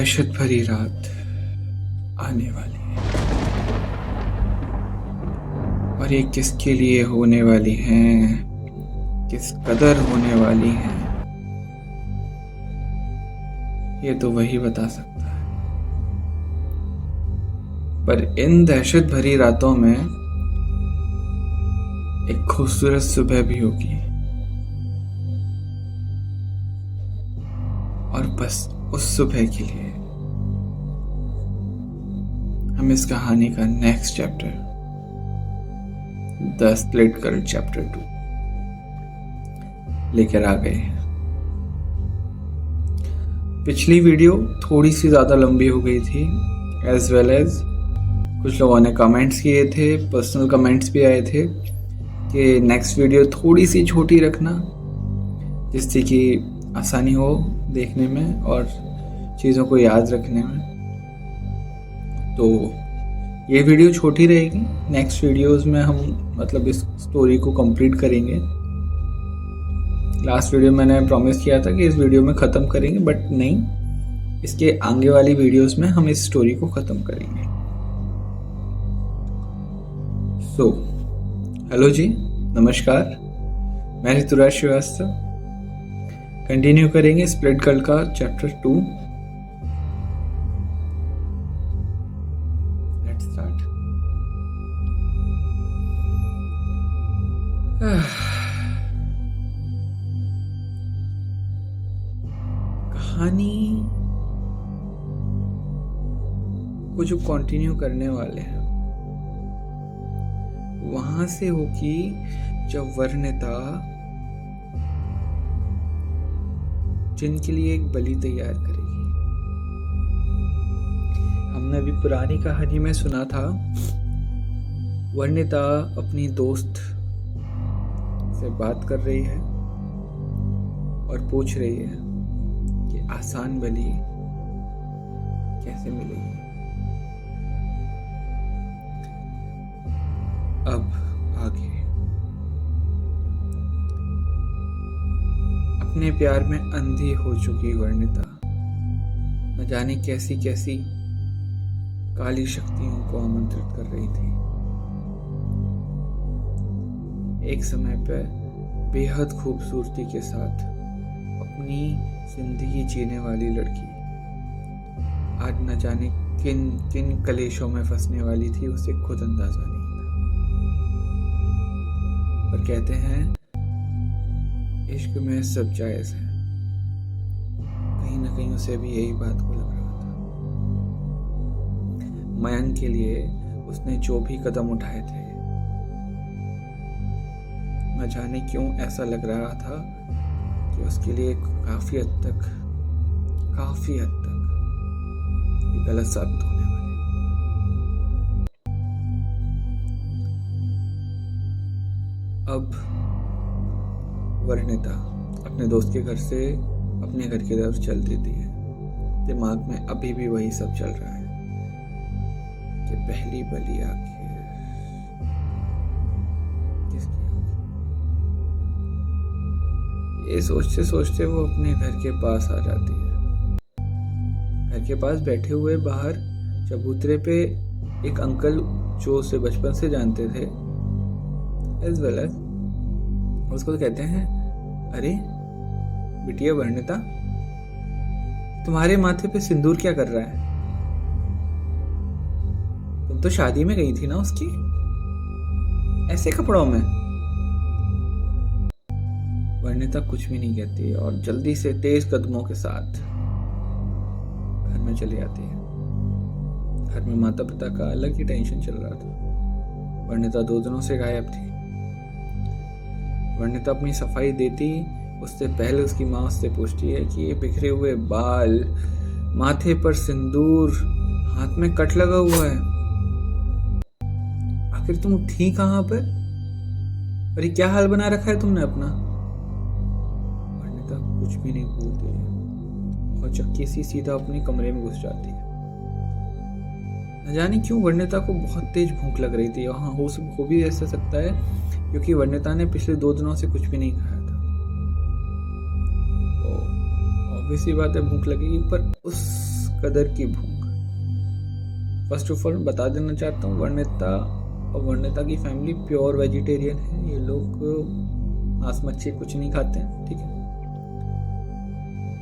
दहशत भरी रात आने वाली है और ये किसके लिए होने वाली है, किस कदर होने वाली है, ये तो वही बता सकता है। पर इन दहशत भरी रातों में एक खूबसूरत सुबह भी होगी और बस उस सुबह के लिए हम इस कहानी का next chapter the split girl chapter 2 लेकर आ गए हैं। पिछली वीडियो थोड़ी सी ज़्यादा लंबी हो गई थी, एज वेल एज कुछ लोगों ने कमेंट्स किए थे, पर्सनल कमेंट्स भी आए थे कि नेक्स्ट वीडियो थोड़ी सी छोटी रखना जिससे कि आसानी हो देखने में और चीज़ों को याद रखने में। तो ये वीडियो छोटी रहेगी, नेक्स्ट वीडियोस में हम मतलब इस स्टोरी को कंप्लीट करेंगे। लास्ट वीडियो मैंने प्रॉमिस किया था कि इस वीडियो में ख़त्म करेंगे, बट नहीं, इसके आगे वाली वीडियोस में हम इस स्टोरी को ख़त्म करेंगे। सो हेलो जी, नमस्कार, मैं ऋतुराज श्रीवास्तव। कंटिन्यू करेंगे स्प्लिट गर्ल का चैप्टर 2। Let's start. कहानी को जो कंटिन्यू करने वाले हैं वहां से होगी जब वर्णिता जिनके लिए एक बलि तैयार करेगी। हमने अभी पुरानी कहानी में सुना था, वर्णिता अपनी दोस्त से बात कर रही है और पूछ रही है कि आसान बलि कैसे मिलेगी। अब आगे अपने प्यार में अंधी हो चुकी वर्णिता न जाने कैसी कैसी काली शक्तियों को आमंत्रित कर रही थी। एक समय पर बेहद खूबसूरती के साथ अपनी जिंदगी जीने वाली लड़की आज न जाने किन किन कलेशों में फंसने वाली थी, उसे खुद अंदाजा नहीं था। पर कहते हैं इश्क में सब जायज है, कहीं ना कहीं उसे भी यही बात को लग रहा था। मयंक के लिए उसने जो भी कदम उठाए थे, न जाने क्यों ऐसा लग रहा था कि उसके लिए काफी हद तक ये गलत साबित होने वाले। अब वर्णिता अपने दोस्त के घर से अपने घर की तरफ चल देती है। दिमाग में अभी भी वही सब चल रहा है कि पहली बलि आखिर किसकी होगी। ये सोचते सोचते वो अपने घर के पास आ जाती है। घर के पास बैठे हुए बाहर चबूतरे पे एक अंकल जो उसे बचपन से जानते थे, एज वेल एज उसको कहते हैं, अरे बिटिया वर्णिता, तुम्हारे माथे पे सिंदूर क्या कर रहा है? तुम तो शादी में गई थी ना उसकी, ऐसे कपड़ों में। वर्णिता कुछ भी नहीं कहती और जल्दी से तेज कदमों के साथ घर में चली आती है। घर में माता पिता का अलग ही टेंशन चल रहा था। वर्णिता 2 दिनों से गायब थी। वर्णिता अपनी सफाई देती उससे पहले उसकी माँ उससे पूछती है कि ये बिखरे हुए बाल, माथे पर सिंदूर, हाथ में कट लगा हुआ है, आखिर तुम थी कहाँ पर? अरे क्या हाल बना रखा है तुमने अपना? वर्णिता कुछ भी नहीं बोलती है और चक्की सी सीधा अपने कमरे में घुस जाती है। न जाने क्यों वर्णिता को बहुत तेज भूख लग रही थी। हाँ, हो भी ऐसा सकता है क्योंकि वर्णिता ने पिछले 2 दिनों से कुछ भी नहीं खाया था, तो ऑब्वियसली बात है भूख लगेगी। पर उस कदर की भूख। फर्स्ट ऑफ ऑल बता देना चाहता हूँ, वर्णिता और वर्णिता की फैमिली प्योर वेजिटेरियन है। ये लोग मांस मच्छी कुछ नहीं खाते हैं, ठीक है।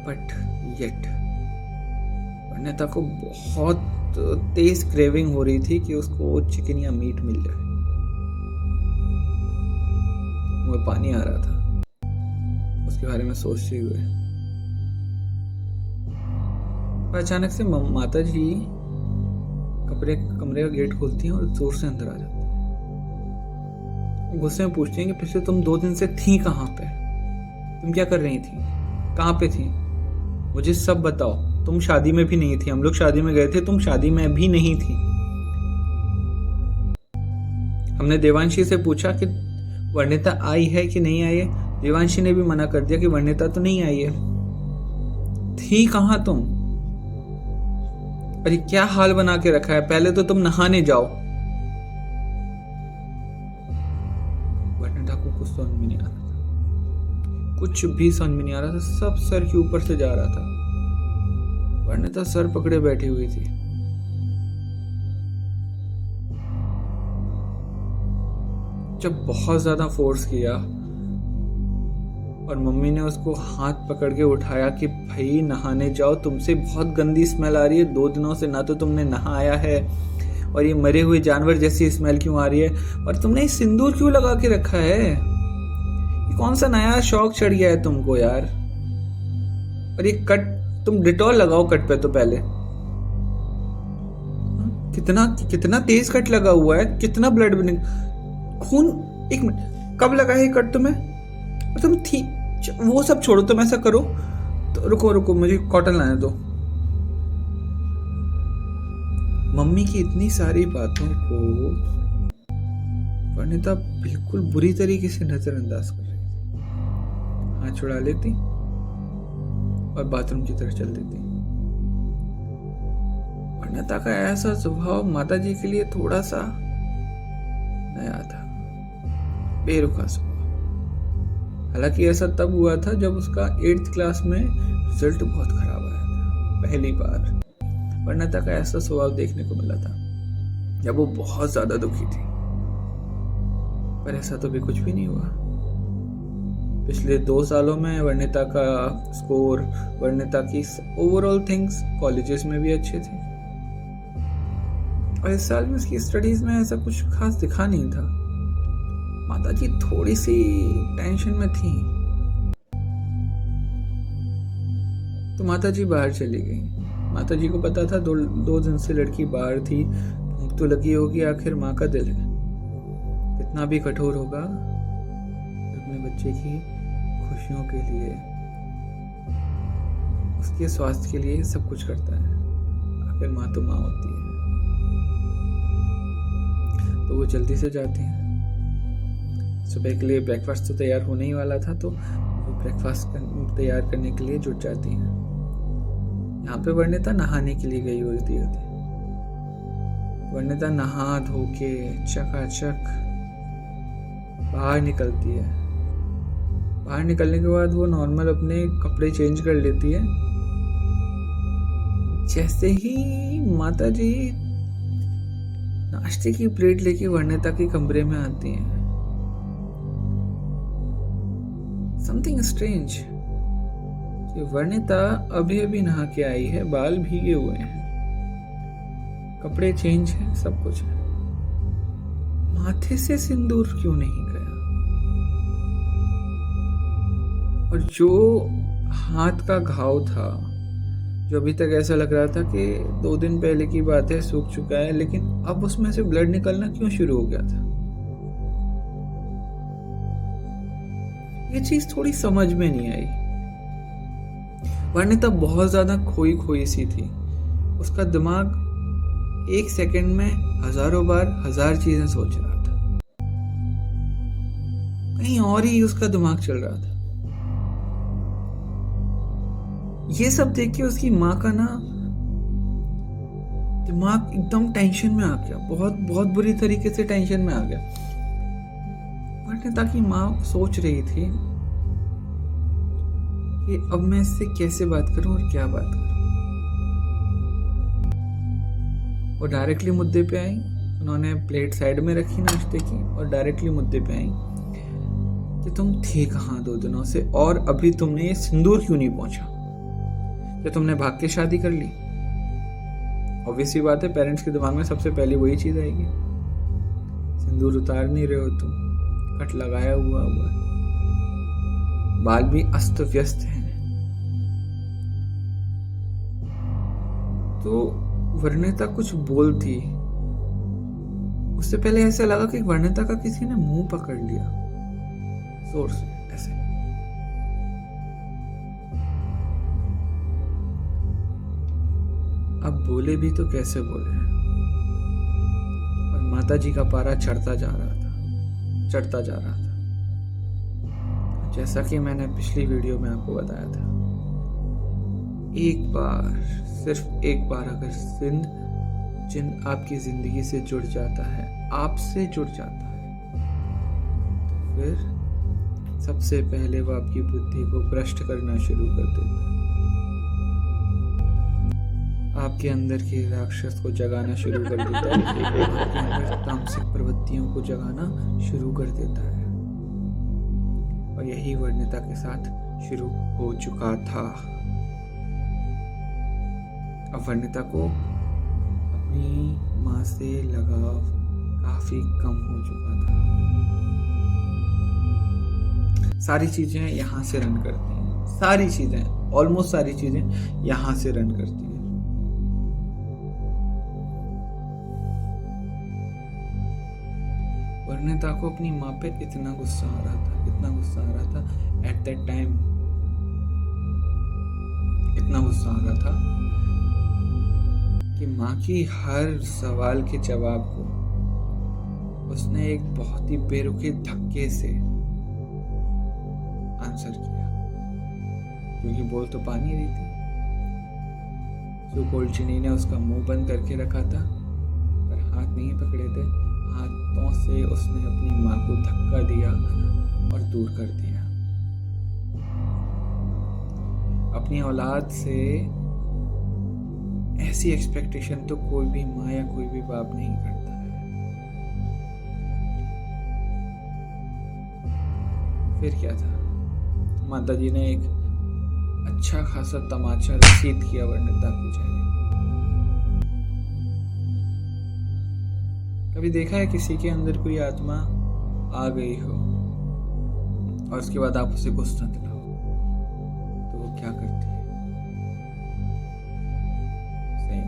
बट येट वर्णिता को बहुत तेज क्रेविंग हो रही थी कि उसको चिकन या मीट मिल जाए। मुझे पानी आ रहा था उसके बारे में सोचते हुए। अचानक से माता जी कमरे का गेट खोलती हैं और जोर से अंदर आ जाती हैं। गुस्से में पूछती हैं कि पिछले तुम 2 दिन से थी कहाँ पे, तुम क्या कर रही थी, कहाँ पे थी, मुझे सब बताओ। तुम शादी में भी नहीं थी, हम लोग शादी में गए थे, तुम शादी में भी नहीं थी। हमने देवांशी से पूछा कि वर्णिता आई है कि नहीं आई है। देवांशी ने भी मना कर दिया कि वर्णिता तो नहीं आई है। थी कहाँ तुम? अरे क्या हाल बना के रखा है, पहले तो तुम नहाने जाओ। वर्णिता को कुछ समझ में नहीं आ रहा था, कुछ भी समझ में नहीं आ रहा था, सब सर के ऊपर से जा रहा था। वर्णिता सर पकड़े बैठी हुई थी। जब बहुत ज्यादा फोर्स किया और मम्मी ने उसको हाथ पकड़ के उठाया कि भाई नहाने जाओ, तुमसे बहुत गंदी स्मेल आ रही है, 2 दिनों से ना तो तुमने नहाया है और ये मरे हुए जानवर जैसी स्मेल क्यों आ रही है, और तुमने सिंदूर क्यों लगा के रखा है, ये कौन सा नया शौक चढ़ गया है तुमको यार। और ये कट, तुम डिटॉल लगाओ कट पे तो पहले। कितना तेज कट लगा हुआ है, कितना ब्लड बने, खून। 1 मिनट, कब लगा है कट तुम्हें? तुम थी, वो सब छोड़ो, तुम ऐसा करो तो रुको मुझे कॉटन लाने दो। मम्मी की इतनी सारी बातों को वर्णिता बिल्कुल बुरी तरीके से नजरअंदाज कर रही थी। हाथ छुड़ा लेती और बाथरूम की तरफ चल देती। वर्णिता का ऐसा स्वभाव माता जी के लिए थोड़ा सा नया था, बेरुखा स्वभाव। हालांकि ऐसा तब हुआ था जब उसका 8th क्लास में रिजल्ट बहुत खराब आया था। पहली बार वर्णिता का ऐसा स्वभाव देखने को मिला था जब वो बहुत ज्यादा दुखी थी। पर ऐसा तो भी कुछ भी नहीं हुआ। पिछले 2 सालों में वर्णिता का स्कोर, वर्णिता की ओवरऑल थिंग्स कॉलेजेस में भी अच्छे थे और इस साल भी उसकी स्टडीज में ऐसा कुछ खास दिखा नहीं था। माताजी थोड़ी सी टेंशन में थी तो माताजी बाहर चली गई। माताजी को पता था 2 दिन से लड़की बाहर थी, भूख तो लगी होगी, आखिर माँ का दिल है, कितना भी कठोर होगा अपने बच्चे की खुशियों के लिए, उसके स्वास्थ्य के लिए सब कुछ करता है। आखिर माँ तो माँ होती है। तो वो जल्दी से जाती हैं। सुबह के लिए ब्रेकफास्ट तो तैयार होने ही वाला था, तो वो ब्रेकफास्ट तैयार करने के लिए जुट जाती हैं। यहाँ पे वर्णिता नहाने के लिए गई होती है। वर्णिता नहा धो के चकाचक बाहर निकलती है। बाहर निकलने के बाद वो नॉर्मल अपने कपड़े चेंज कर लेती है। जैसे ही माताजी नाश्ते की प्लेट लेके वर्णिता के कमरे में आती हैं, समथिंग स्ट्रेंज कि वर्णिता अभी अभी नहा के आई है, बाल भीगे हुए हैं, कपड़े चेंज हैं, सब कुछ है, माथे से सिंदूर क्यों नहीं गया? और जो हाथ का घाव था, जो अभी तक ऐसा लग रहा था कि 2 दिन पहले की बात है, सूख चुका है, लेकिन अब उसमें से ब्लड निकलना क्यों शुरू हो गया था? ये चीज थोड़ी समझ में नहीं आई। वर्णिता बहुत ज्यादा खोई सी थी। उसका दिमाग 1 सेकंड में हजारों बार 1000 चीजें सोच रहा था। कहीं और ही उसका दिमाग चल रहा था। ये सब देख के उसकी माँ का ना दिमाग एकदम टेंशन में आ गया, बहुत बुरी तरीके से टेंशन में आ गया। वर्णिता की माँ सोच रही थी कि अब मैं इससे कैसे बात करूं और क्या बात करूं। वो डायरेक्टली मुद्दे पे आई। उन्होंने प्लेट साइड में रखी नाश्ते की और डायरेक्टली मुद्दे पे आई कि तुम थे कहाँ 2 दिनों से, और अभी तुमने ये सिंदूर क्यों नहीं पहुंचा? क्या तुमने भाग के शादी कर ली? ऑब्वियस सी बात है, पेरेंट्स के दिमाग में सबसे पहले वही चीज आएगी। सिंदूर उतार नहीं रहे हो तुम, कट लगाया हुआ है, बाल भी अस्त व्यस्त हैं। तो वर्णिता कुछ बोलती, उससे पहले ऐसा लगा कि वर्णिता का किसी ने मुंह पकड़ लिया जोर से ऐसे। अब बोले भी तो कैसे बोले, और माता जी का पारा चढ़ता जा रहा था। जैसा कि मैंने पिछली वीडियो में आपको बताया था, एक बार, सिर्फ एक बार अगर जिन आपकी जिंदगी से जुड़ जाता है, आपसे जुड़ जाता है, तो फिर सबसे पहले वो आपकी बुद्धि को भ्रष्ट करना शुरू कर देता है, आपके अंदर के राक्षस को जगाना शुरू कर देता है, आपके अंदर तामसिक प्रवृत्तियों को जगाना शुरू कर देता है। और यही वर्णिता के साथ शुरू हो चुका था। अब वर्णिता को अपनी माँ से लगाव काफी कम हो चुका था। सारी चीजें यहाँ से रन करती हैं, सारी चीजें, ऑलमोस्ट सारी चीजें यहाँ से रन करती हैं। वर्णिता को अपनी माँ पे इतना गुस्सा आ रहा था एट दैट टाइम, इतना गुस्सा आ रहा था कि माँ की हर सवाल के जवाब को उसने एक बहुत ही बेरुखे धक्के से आंसर किया, क्योंकि बोल तो पा नहीं रही थी। सुकोल चिनी ने उसका मुंह बंद करके रखा था, पर हाथ नहीं पकड़े थे। हाथों से उसने अपनी माँ को धक्का दिया और दूर कर दिया। अपनी औलाद से ऐसी एक्सपेक्टेशन तो कोई भी माँ या कोई भी बाप नहीं करता है। फिर क्या था, माता जी ने एक अच्छा खासा तमाचा रसीद किया वर्णिता के चेहरे। कभी देखा है किसी के अंदर कोई आत्मा आ गई हो और उसके बाद आप उसे गुस्सा दिलाओ तो वो क्या करती है? सेम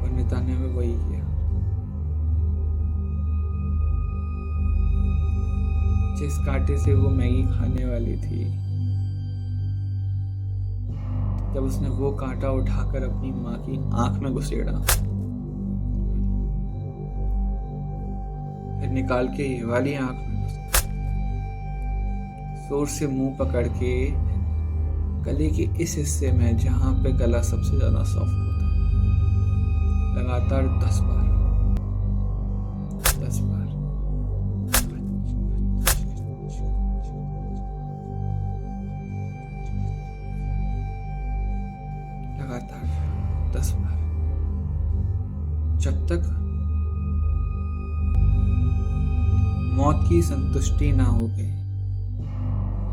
वर्णिता ने भी वही किया। जिस कांटे से वो मैगी खाने वाली थी, जब उसने वो कांटा उठाकर अपनी माँ की आंख में घुसेड़ा, फिर निकाल के ये वाली आंख में जोर से मुंह पकड़ के गले के इस हिस्से में जहां पे गला सबसे ज्यादा सॉफ्ट होता है, लगातार 10 बार लगातार 10 बार, जब तक मौत की संतुष्टि ना हो गई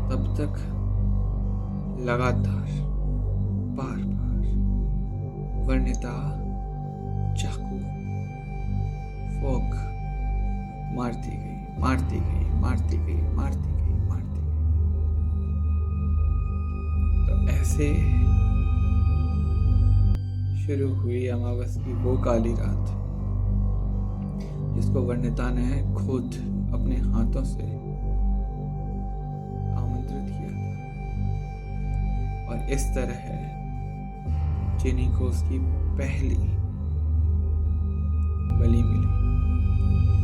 तब तक लगातार बार बार वर्णिता चाकू फोक मारती गई। तो ऐसे शुरू हुई अमावस की वो काली रात, जिसको वर्णिता ने खुद अपने हाथों से आमंत्रित किया था। और इस तरह जिनी को उसकी पहली बलि मिली।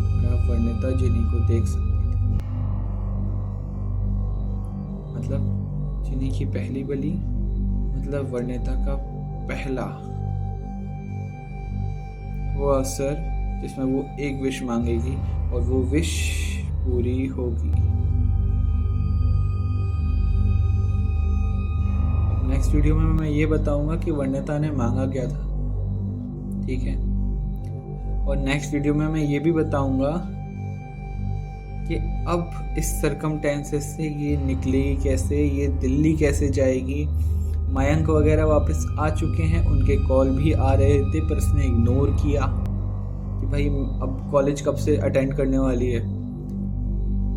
और अब वर्णिता जिनी को देख सकती थी। मतलब जिनी की पहली बलि, मतलब वर्णिता का पहला वो अवसर जिसमें वो एक विश मांगेगी और वो विश पूरी होगी। अब नेक्स्ट वीडियो में मैं ये बताऊंगा कि वर्णिता ने मांगा क्या था। ठीक है। और नेक्स्ट वीडियो में मैं ये भी बताऊंगा कि अब इस सर्कमटेंसेस से ये निकलेगी कैसे, ये दिल्ली कैसे जाएगी। मयंक वगैरह वापस आ चुके हैं, उनके कॉल भी आ रहे थे पर उसने इग्नोर किया कि भाई अब कॉलेज कब से अटेंड करने वाली है।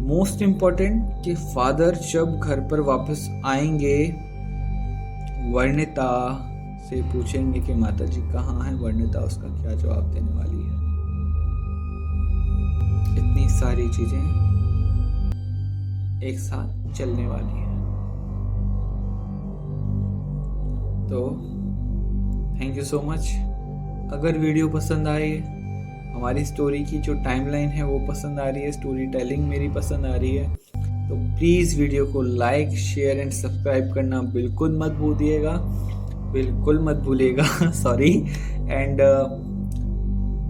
मोस्ट इम्पॉर्टेंट कि फादर जब घर पर वापस आएंगे वर्णिता से पूछेंगे कि माता जी कहाँ है, वर्णिता उसका क्या जवाब देने वाली है। इतनी सारी चीजें एक साथ चलने वाली है। तो थैंक यू सो मच। अगर वीडियो पसंद आए, हमारी स्टोरी की जो टाइमलाइन है वो पसंद आ रही है, स्टोरी टेलिंग मेरी पसंद आ रही है, तो प्लीज़ वीडियो को लाइक, शेयर एंड सब्सक्राइब करना बिल्कुल मत भूलिएगा, बिल्कुल मत भूलिएगा सॉरी। एंड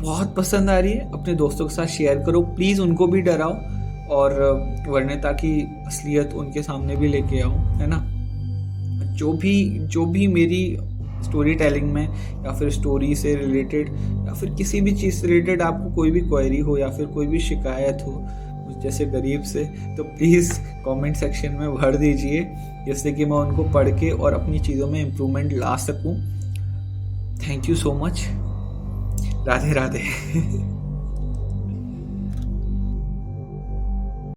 बहुत पसंद आ रही है, अपने दोस्तों के साथ शेयर करो प्लीज़, उनको भी डराओ और वर्णिता की असलियत उनके सामने भी लेके आओ, है ना। जो भी मेरी स्टोरी टेलिंग में या फिर स्टोरी से रिलेटेड या फिर किसी भी चीज़ से रिलेटेड आपको कोई भी क्वेरी हो या फिर कोई भी शिकायत हो मुझ जैसे गरीब से, तो प्लीज़ कमेंट सेक्शन में भर दीजिए, जिससे कि मैं उनको पढ़ के और अपनी चीज़ों में इम्प्रूवमेंट ला सकूं। Thank you so much. Radhe Radhe.